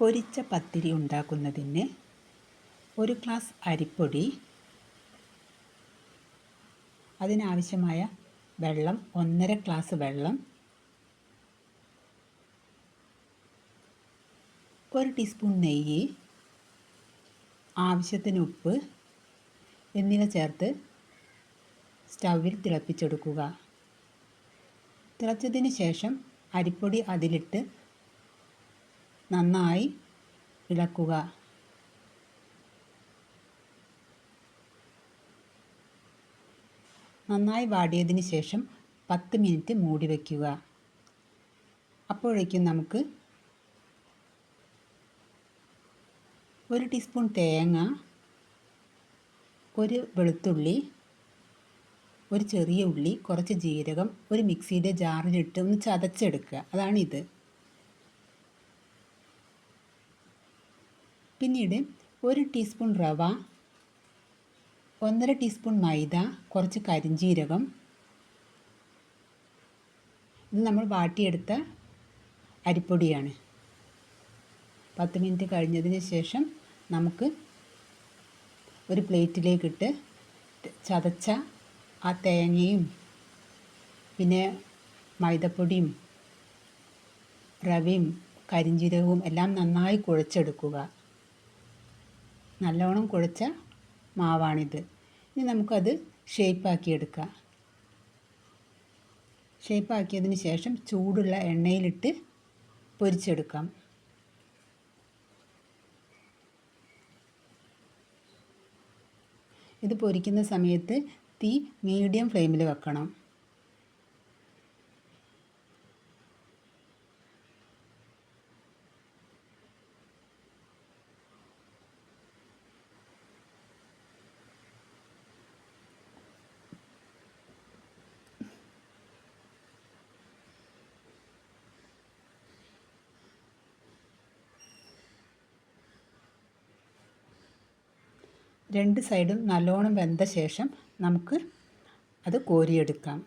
പൊരിച്ച പത്തിരി ഉണ്ടാക്കുന്നതിന് 1 ഗ്ലാസ് അരിപ്പൊടി, അതിനാവശ്യമായ വെള്ളം 1.5 ഗ്ലാസ് വെള്ളം, 1 ടീസ്പൂൺ നെയ്യ്, ആവശ്യത്തിന് ഉപ്പ് എന്നിവ ചേർത്ത് സ്റ്റൗവിൽ തിളപ്പിച്ചെടുക്കുക. തിളച്ചതിന് ശേഷം അരിപ്പൊടി അതിലിട്ട് നന്നായി ഇളക്കുക. നന്നായി വാടിയതിന് ശേഷം 10 മിനിറ്റ് മൂടി വയ്ക്കുക. അപ്പോഴേക്കും നമുക്ക് 1 ടീസ്പൂൺ തേങ്ങ, 1 വെളുത്തുള്ളി, 1 ചെറിയ ഉള്ളി, കുറച്ച് ജീരകം ഒരു മിക്സിയുടെ ജാറിലിട്ട് ഒന്ന് ചതച്ചെടുക്കുക. അതാണിത്. പിന്നീട് 1 ടീസ്പൂൺ റവ, 1.5 ടീസ്പൂൺ മൈദ, കുറച്ച് കരിഞ്ജീരകം. ഇത് നമ്മൾ വാട്ടിയെടുത്ത അരിപ്പൊടിയാണ്. 10 മിനിറ്റ് കഴിഞ്ഞതിന് ശേഷം നമുക്ക് ഒരു പ്ലേറ്റിലേക്കിട്ട് ചതച്ച ആ തേങ്ങയും പിന്നെ മൈദപ്പൊടിയും റവയും കരിഞ്ജീരകവും എല്ലാം നന്നായി കുഴച്ചെടുക്കുക. നല്ലോണം കുഴച്ച മാവാണിത്. ഇനി നമുക്കത് ഷേപ്പാക്കിയെടുക്കാം. ഷേപ്പാക്കിയതിന് ശേഷം ചൂടുള്ള എണ്ണയിലിട്ട് പൊരിച്ചെടുക്കാം. ഇത് പൊരിക്കുന്ന സമയത്ത് തീ മീഡിയം ഫ്ലെയിമിൽ വെക്കണം. രണ്ട് സൈഡും നല്ലോണം വെന്ത ശേഷം നമുക്ക് അത് കോരിയെടുക്കാം.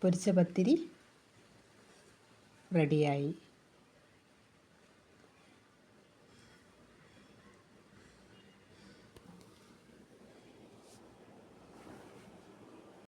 പൊരിച്ച പത്തിരി റെഡിയായി.